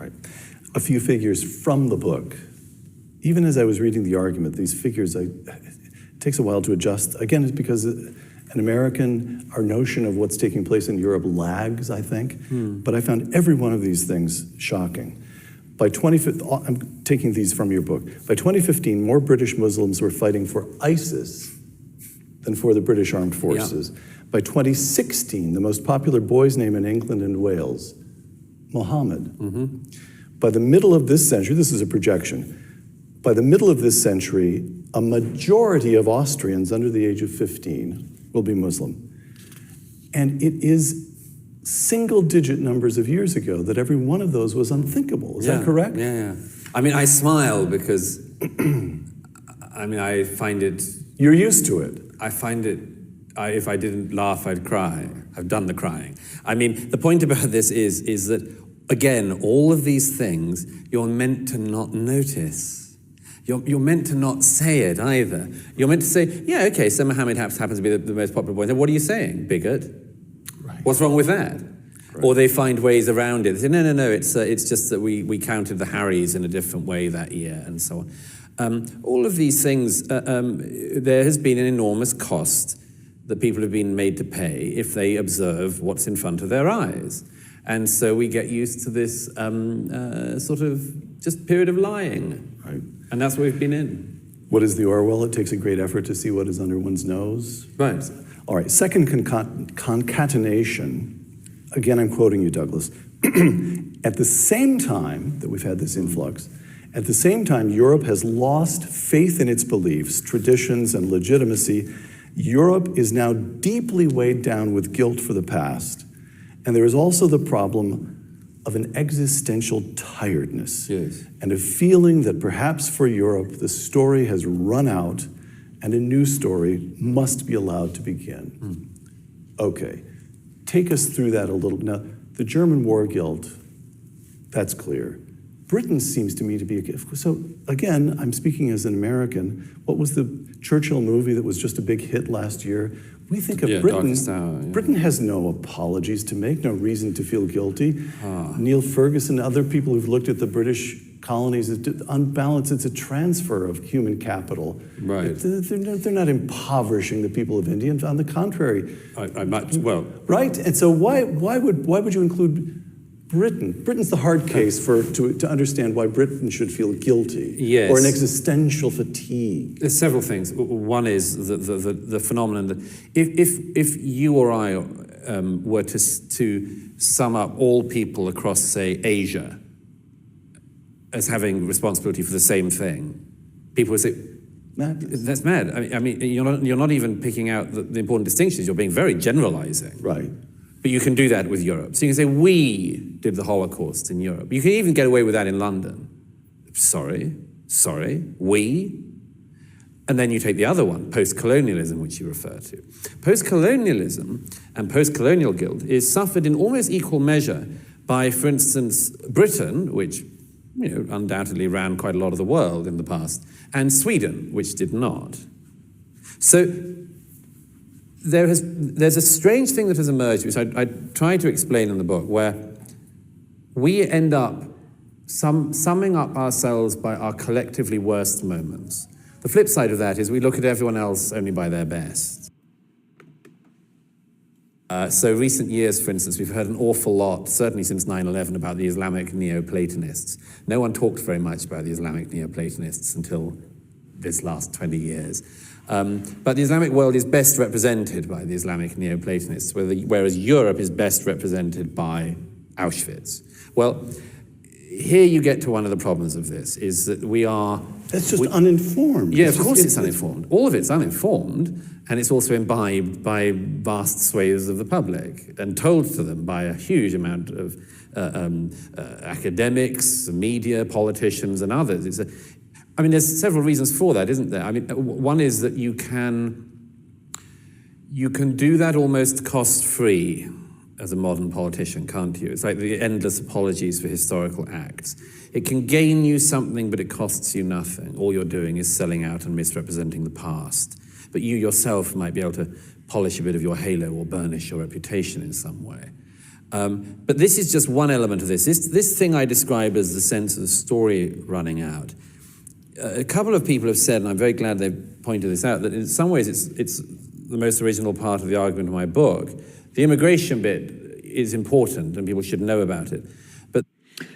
right. A few figures from the book. Even as I was reading the argument, these figures, it takes a while to adjust. Again, it's because an American, our notion of what's taking place in Europe lags, I think. But I found every one of these things shocking. By 2015, I'm taking these from your book. By 2015, more British Muslims were fighting for ISIS than for the British Armed Forces. Yeah. By 2016, the most popular boy's name in England and Wales, Mohammed. By the middle of this century, this is a projection, by the middle of this century, a majority of Austrians under the age of 15 will be Muslim. And it is single-digit numbers of years ago that every one of those was unthinkable. Is that correct? Yeah. I mean, I smile because, I mean, I find it... You're used to it. I find it, if I didn't laugh, I'd cry. I've done the crying. I mean, the point about this is that, again, all of these things you're meant to not notice. You're meant to not say it either. You're meant to say, yeah, okay, so Mohammed happens to be the most popular boy. What are you saying, bigot? Right. What's wrong with that? Right. Or they find ways around it. They say, no, it's just that we counted the Harrys in a different way that year, and so on. All of these things, there has been an enormous cost that people have been made to pay if they observe what's in front of their eyes. And so we get used to this sort of just period of lying. Right. And that's what we've been in. What is the Orwell? It takes a great effort to see what is under one's nose. Right. All right, second concatenation. Again, I'm quoting you, Douglas. At the same time that we've had this influx, at the same time, Europe has lost faith in its beliefs, traditions, and legitimacy. Europe is now deeply weighed down with guilt for the past. And there is also the problem of an existential tiredness. Yes. And a feeling that perhaps for Europe, the story has run out and a new story must be allowed to begin. Okay, take us through that a little. Now, the German war guilt, that's clear. Britain seems to me to be so again, I'm speaking as an American. What was the Churchill movie that was just a big hit last year? We think of Britain. Britain has no apologies to make, no reason to feel guilty. Neil Ferguson, other people who've looked at the British colonies, on balance, it's a transfer of human capital. Right. They're not impoverishing the people of India. On the contrary. Right. And so why would you include Britain? Britain's the hard case to understand why Britain should feel guilty. Yes. Or an existential fatigue. There's several things. One is the phenomenon that if you or I were to sum up all people across, say, Asia as having responsibility for the same thing, people would say, Madness. That's mad. I mean, you're not even picking out the important distinctions. You're being very generalizing. Right. But you can do that with Europe. So you can say, we did the Holocaust in Europe. You can even get away with that in London. Sorry, we. And then you take the other one, post-colonialism, which you refer to. Post-colonialism and post-colonial guilt is suffered in almost equal measure by, for instance, Britain, which undoubtedly ran quite a lot of the world in the past, and Sweden, which did not. So there's a strange thing that has emerged, which I try to explain in the book, where we end up summing up ourselves by our collectively worst moments. The flip side of that is we look at everyone else only by their best. So recent years, for instance, we've heard an awful lot, certainly since 9/11, about the Islamic Neoplatonists. No one talked very much about the Islamic Neoplatonists until this last 20 years. But the Islamic world is best represented by the Islamic Neoplatonists, whereas Europe is best represented by Auschwitz. Well, here you get to one of the problems of this, is that we are... That's just uninformed. Yeah, of course it's uninformed. All of it's uninformed, and it's also imbibed by vast swathes of the public and told to them by a huge amount of academics, media, politicians, and others. There's several reasons for that, isn't there? One is that you can do that almost cost-free as a modern politician, can't you? It's like the endless apologies for historical acts. It can gain you something, but it costs you nothing. All you're doing is selling out and misrepresenting the past. But you yourself might be able to polish a bit of your halo or burnish your reputation in some way. But this is just one element of this. This thing I describe as the sense of the story running out. A couple of people have said, and I'm very glad they've pointed this out, that in some ways it's the most original part of the argument of my book. The immigration bit is important, and people should know about it. But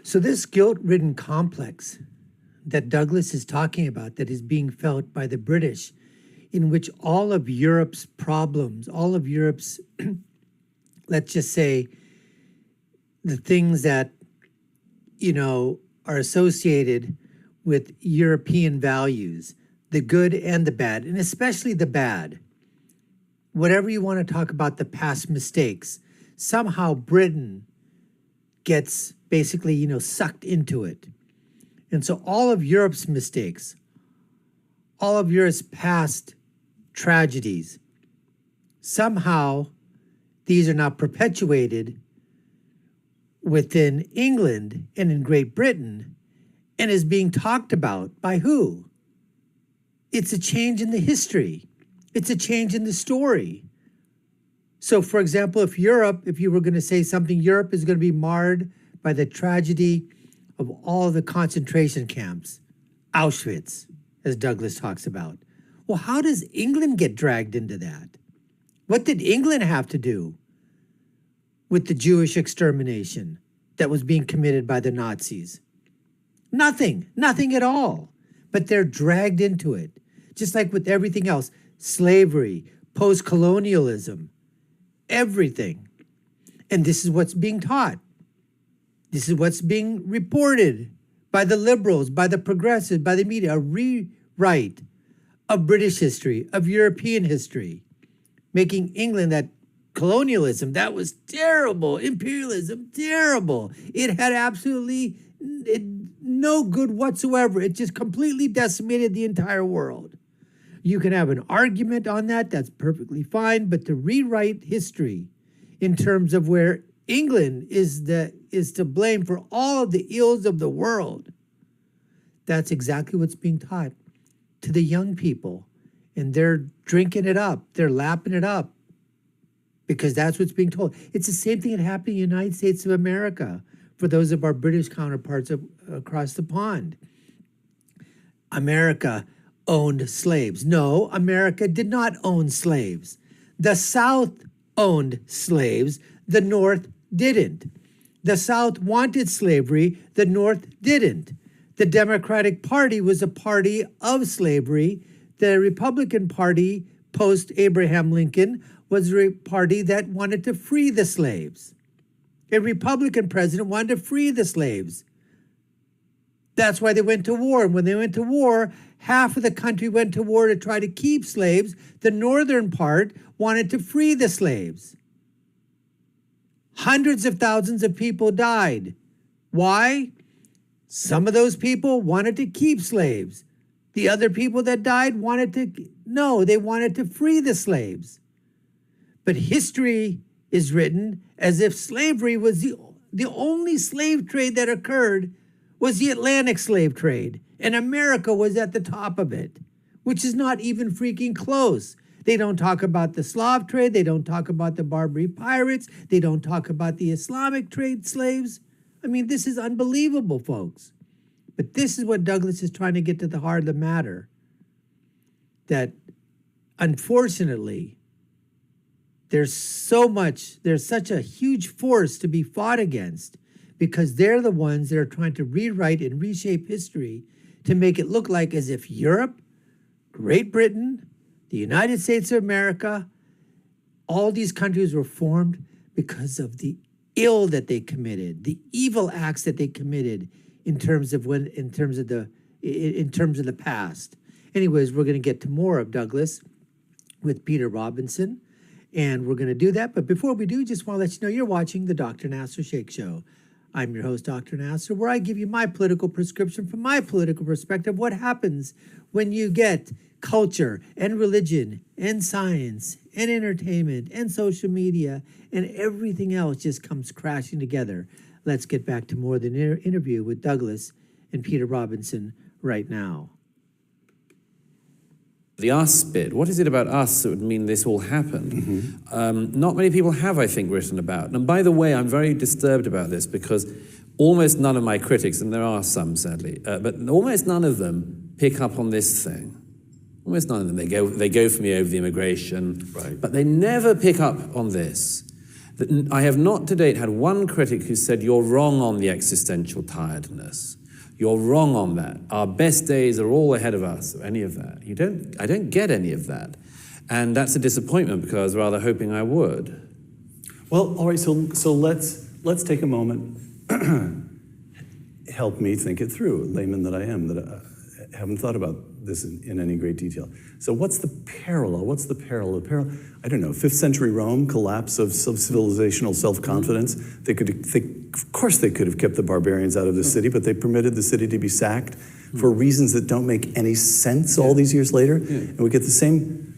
so this guilt-ridden complex that Douglas is talking about, that is being felt by the British, in which all of Europe's problems, all of Europe's, let's just say, the things that, are associated with European values, the good and the bad, and especially the bad. Whatever you want to talk about the past mistakes, somehow Britain gets basically, sucked into it. And so all of Europe's mistakes, all of Europe's past tragedies, somehow these are now perpetuated within England and in Great Britain, and is being talked about by who? It's a change in the history. It's a change in the story. So, for example, if you were going to say something, Europe is going to be marred by the tragedy of all the concentration camps, Auschwitz, as Douglas talks about. Well, how does England get dragged into that? What did England have to do with the Jewish extermination that was being committed by the Nazis? Nothing at all. But they're dragged into it, just like with everything else, slavery, post-colonialism, everything. And this is what's being taught. This is what's being reported by the liberals, by the progressives, by the media, a rewrite of British history, of European history, making England that colonialism, that was terrible. Imperialism, terrible. It had absolutely no good whatsoever. It just completely decimated the entire world. You can have an argument on that. That's perfectly fine. But to rewrite history in terms of where England is to blame for all of the ills of the world, that's exactly what's being taught to the young people. And they're drinking it up. They're lapping it up because that's what's being told. It's the same thing that happened in the United States of America for those of our British counterparts across the pond. America owned slaves. No, America did not own slaves. The South owned slaves. The North didn't. The South wanted slavery. The North didn't. The Democratic Party was a party of slavery. The Republican Party, post-Abraham Lincoln, was a party that wanted to free the slaves. A Republican president wanted to free the slaves. That's why they went to war. And when they went to war, half of the country went to war to try to keep slaves. The northern part wanted to free the slaves. Hundreds of thousands of people died. Why? Some of those people wanted to keep slaves. The other people that died wanted to free the slaves. But history is written as if slavery was the only slave trade that occurred was the Atlantic slave trade, and America was at the top of it, which is not even freaking close. They don't talk about the Slav trade. They don't talk about the Barbary pirates. They don't talk about the Islamic trade slaves. I mean, this is unbelievable, folks. But this is what Douglas is trying to get to the heart of the matter, that unfortunately, there's such a huge force to be fought against because they're the ones that are trying to rewrite and reshape history to make it look like as if Europe, Great Britain, the United States of America, all these countries were formed because of the ill that they committed, the evil acts that they committed in terms of the past. Anyways, we're going to get to more of Douglas with Peter Robinson. And we're going to do that. But before we do, just want to let you know you're watching the Dr. Nasir Shaikh Show. I'm your host, Dr. Nasir, where I give you my political prescription from my political perspective. What happens when you get culture and religion and science and entertainment and social media and everything else just comes crashing together. Let's get back to more than an interview with Douglas and Peter Robinson right now. the us bit. What is it about us that would mean this all happened? Not many people have, I think, written about. And by the way, I'm very disturbed about this because almost none of my critics, and there are some sadly, but almost none of them pick up on this thing. Almost none of them. They go for me over the immigration, Right. but they never pick up on this. I have not to date had one critic who said, you're wrong on the existential tiredness. You're wrong on that. Our best days are all ahead of us, or any of that. I don't get any of that. And that's a disappointment because I was rather hoping I would. Well, all right, so let's take a moment. Help me think it through, layman that I am, that I haven't thought about this in any great detail. So what's the parallel? What's the parallel? I don't know, 5th century Rome, collapse of civilizational self-confidence. Of course they could have kept the barbarians out of the city, but they permitted the city to be sacked for reasons that don't make any sense all these years later. And we get the same,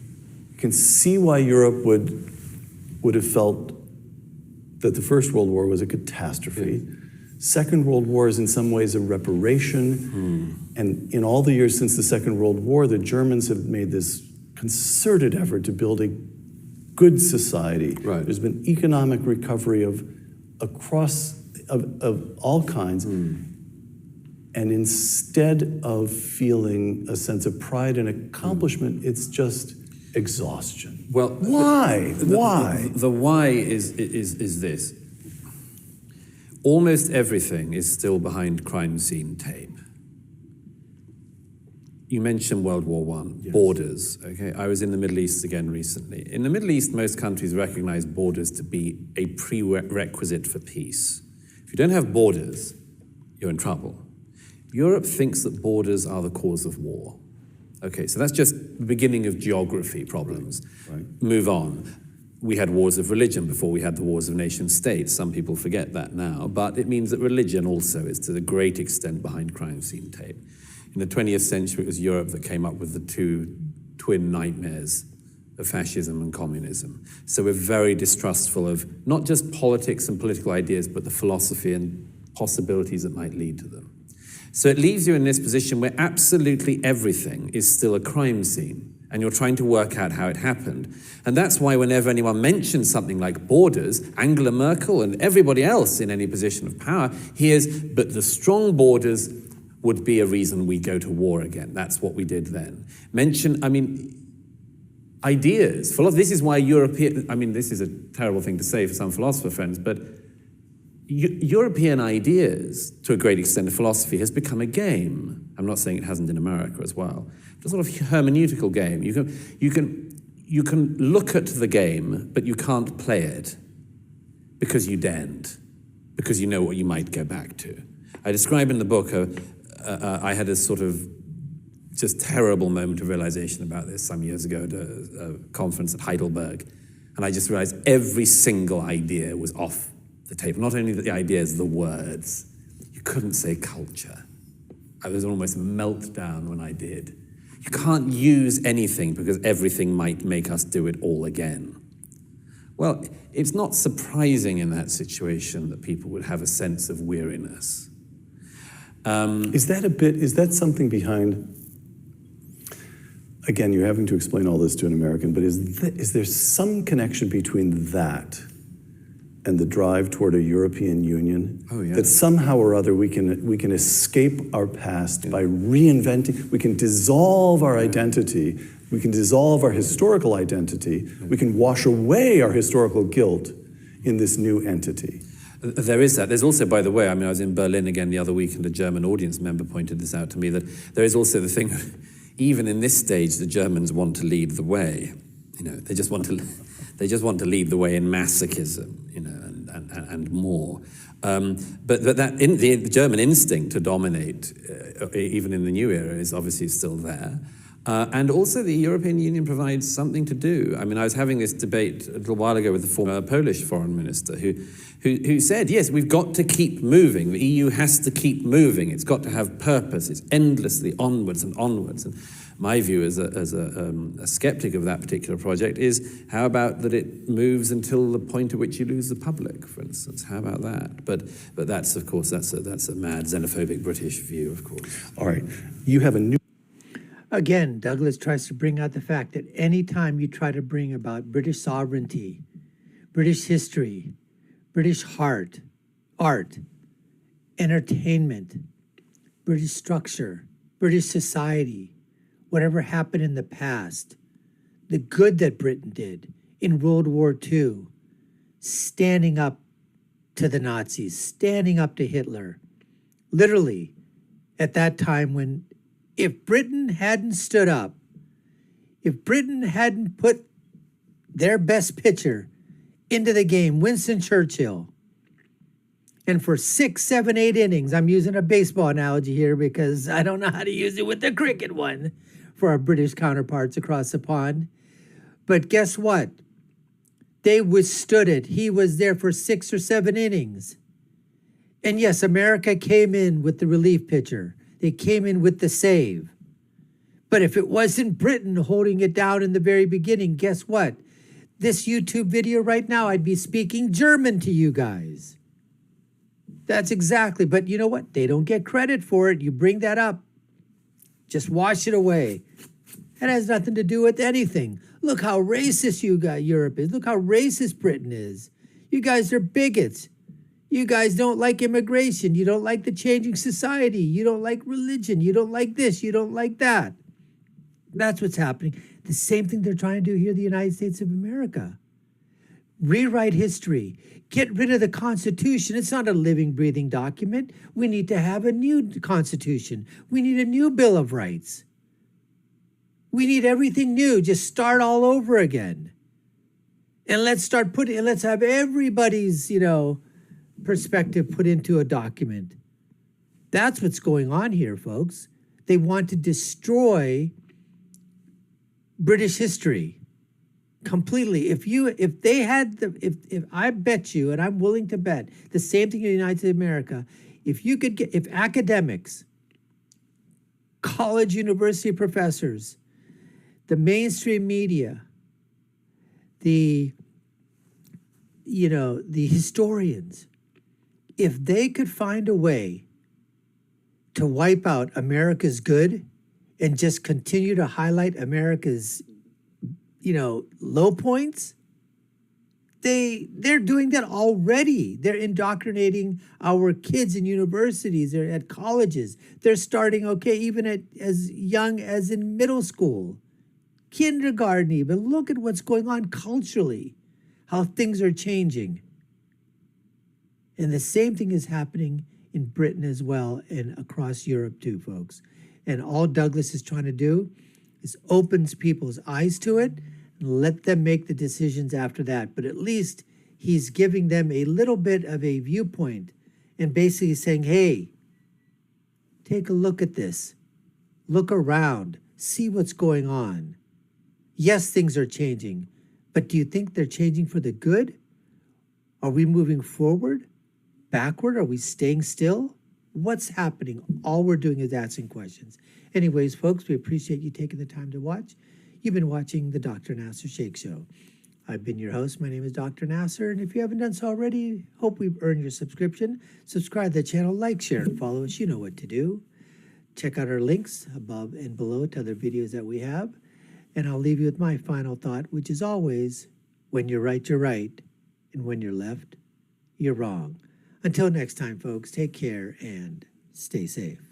you can see why Europe would have felt that the First World War was a catastrophe. Second World War is in some ways a reparation. And in all the years since the Second World War, the Germans have made this concerted effort to build a good society. Right. There's been economic recovery of all kinds. And instead of feeling a sense of pride and accomplishment, it's just exhaustion. Well, why? Why? The why is this. Almost everything is still behind crime scene tape. You mentioned World War I, borders, okay? I was in the Middle East again recently. In the Middle East, most countries recognize borders to be a prerequisite for peace. If you don't have borders, you're in trouble. Europe thinks that borders are the cause of war. Okay, so that's just the beginning of geography problems. Right. Move on. We had wars of religion before we had the wars of nation states. Some people forget that now, but it means that religion also is to a great extent behind crime scene tape. In the 20th century, it was Europe that came up with the two twin nightmares of fascism and communism. So we're very distrustful of not just politics and political ideas, but the philosophy and possibilities that might lead to them. So it leaves you in this position where absolutely everything is still a crime scene, and you're trying to work out how it happened. And that's why whenever anyone mentions something like borders, Angela Merkel and everybody else in any position of power hears, but the strong borders would be a reason we go to war again. That's what we did then. Ideas. This is why this is a terrible thing to say for some philosopher friends, but European ideas, to a great extent of philosophy, has become a game. I'm not saying it hasn't in America as well. It's a sort of hermeneutical game. You can look at the game, but you can't play it because you daren't, because you know what you might go back to. I describe in the book, I had a sort of just terrible moment of realization about this some years ago at a conference at Heidelberg. And I just realized every single idea was off the table. Not only the ideas, the words. You couldn't say culture. I was almost meltdown when I did. You can't use anything because everything might make us do it all again. Well, it's not surprising in that situation that people would have a sense of weariness. Is that something behind, again, you're having to explain all this to an American, but is there some connection between that and the drive toward a European Union? Oh, yeah. That somehow or other we can escape our past by reinventing, we can dissolve our identity, we can dissolve our historical identity, we can wash away our historical guilt in this new entity. There is that. There's also, by the way, I was in Berlin again the other week, and a German audience member pointed this out to me, that there is also the thing, even in this stage, the Germans want to lead the way. They just want to lead the way in masochism, and more. But that the German instinct to dominate, even in the new era, is obviously still there. And also the European Union provides something to do. I was having this debate a little while ago with the former Polish foreign minister who said, yes, we've got to keep moving. The EU has to keep moving. It's got to have purpose. It's endlessly onwards and onwards. And my view as a skeptic of that particular project is, how about that it moves until the point at which you lose the public, for instance? How about that? But that's, of course, that's a mad xenophobic British view, of course. All right, you have a new... Again, Douglas tries to bring out the fact that anytime you try to bring about British sovereignty, British history, British heart, art, entertainment, British structure, British society, whatever happened in the past, the good that Britain did in World War II, standing up to the Nazis, standing up to Hitler. Literally, at that time when, if Britain hadn't stood up, if Britain hadn't put their best pitcher into the game, Winston Churchill, and for 6, 7, 8 innings, I'm using a baseball analogy here because I don't know how to use it with the cricket one for our British counterparts across the pond. But guess what? They withstood it. He was there for 6 or 7 innings. And yes, America came in with the relief pitcher. They came in with the save. But if it wasn't Britain holding it down in the very beginning, guess what? This YouTube video right now, I'd be speaking German to you guys. That's exactly, but you know what? They don't get credit for it. You bring that up, just wash it away. It has nothing to do with anything. Look how racist Europe is. Look how racist Britain is. You guys are bigots. You guys don't like immigration. You don't like the changing society. You don't like religion. You don't like this. You don't like that. That's what's happening. The same thing they're trying to do here in the United States of America. Rewrite history. Get rid of the Constitution. It's not a living, breathing document. We need to have a new Constitution. We need a new Bill of Rights. We need everything new. Just start all over again. And let's have everybody's, perspective put into a document. That's what's going on here, folks. They want to destroy British history completely. If I bet you, and I'm willing to bet the same thing in the United States of America, if academics, college, university professors, the mainstream media, the historians, if they could find a way to wipe out America's good and just continue to highlight America's, low points, they're doing that already. They're indoctrinating our kids in universities, they're at colleges. They're starting, even at as young as in middle school, kindergarten even. Look at what's going on culturally, how things are changing. And the same thing is happening in Britain as well and across Europe too, folks. And all Douglas is trying to do is opens people's eyes to it and let them make the decisions after that. But at least he's giving them a little bit of a viewpoint and basically saying, hey, take a look at this. Look around. See what's going on. Yes, things are changing, but do you think they're changing for the good? Are we moving forward? Backward? Are we staying still? What's happening? All we're doing is asking questions. Anyways, folks, we appreciate you taking the time to watch. You've been watching the Dr. Nasir Shaikh Show. I've been your host. My name is Dr. Nasir, and if you haven't done so already, hope we've earned your subscription. Subscribe to the channel, like, share, and follow us. You know what to do. Check out our links above and below to other videos that we have. And I'll leave you with my final thought, which is always, when you're right, and when you're left, you're wrong. Until next time, folks, take care and stay safe.